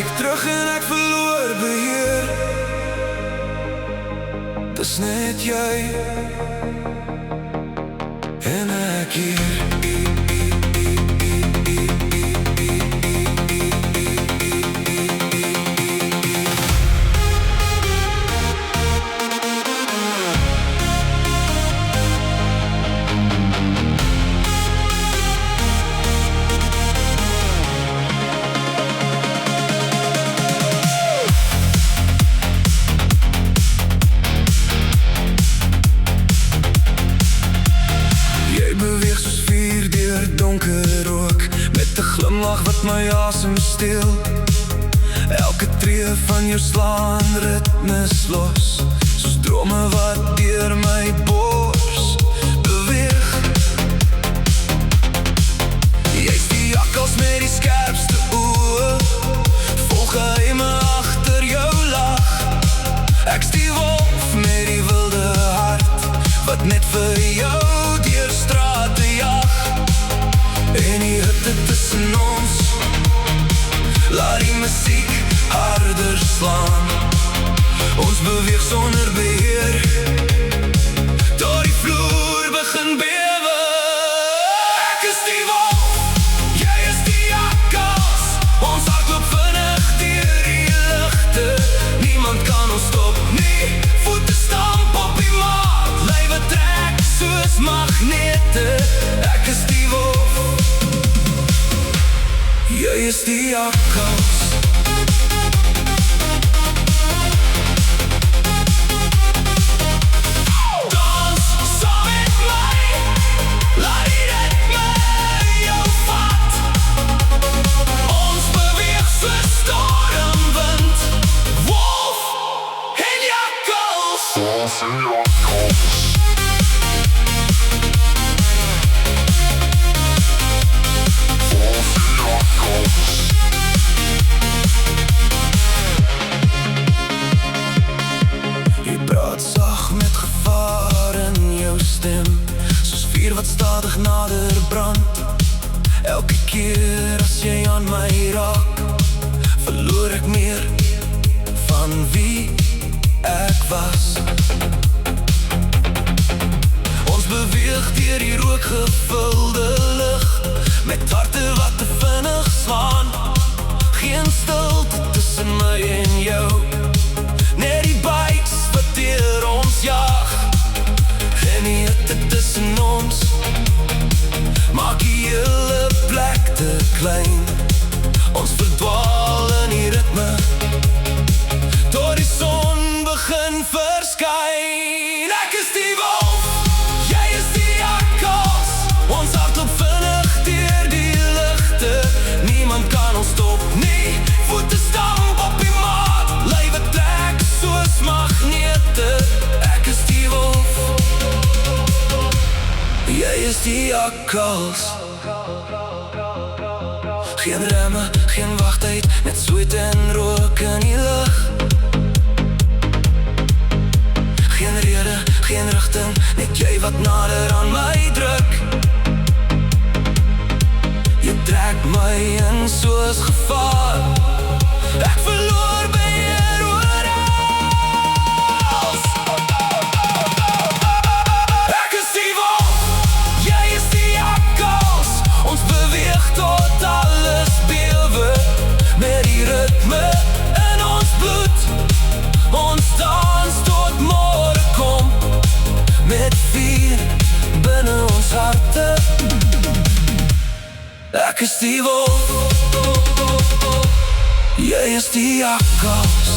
kyk terug en ek verloor beheer. Dis net jy en ek hier. Donker rook, met 'n glimlach wat my asem steel. Elke tree van jou slaan ritmes los, soos drome wat deur my bors beweeg. Jy's die jakkals met die skerpste oë, vol geheime agter jou lach. Ek's die wolf met die wilde hart, wat net vir jou deur strate jag. En die hitte tussen ons, laat die musiek harder slaan. Ons beweeg sonder beheer, tot die vloer begin bewe. Ek is die wolf, jy is die jakkals. Ons hardloop vinnig deur die ligte. Niemand kan ons stop nie, voete stamp op die maat. Lywe trek soos magnete. Ek is die wolf, jy is die jakkals. Dans saam met my, laat die ritme jou vat. Ons beweeg soos stormwind, wolf en jakkals. Wolf en jakkals. Jy praat sag met gevaar in jou stem, soos vuur wat stadig nader brand. Elke keer as jy aan my raak, verloor ek meer van wie ek was. Ons beweeg deur die rookgevulde lug, met harte wat te vinnig slaan. Geen stilte tussen my en jou, net die bikes wat deur ons jag. En die hitte tussen ons, maak die hele plek te klein. Ons verdwaal in die ritme, tot die son begin verskyn. Ek is die wolf, jy is die jakkals. Ons hardloop vinnig deur die ligte. Niemand kan ons stop nie, voete stamp op die maat. Lywe trek soos magnete. Ek is die wolf, jy is die jakkals. Geen remme, geen wagtyd, net sweet en rook in die lug. Geen rede, geen rigting, net jy wat nader aan my druk. Jy trek my in soos gevaar, ek verloor beheer oor alles. Ek is die wolf, jy is die jakkals. Ons beweeg tot alles bewe, met die ritme in ons bloed. Ons dans tot môre kom, met vuur binne ons harte. Ek is die wolf, jy is die jakkals.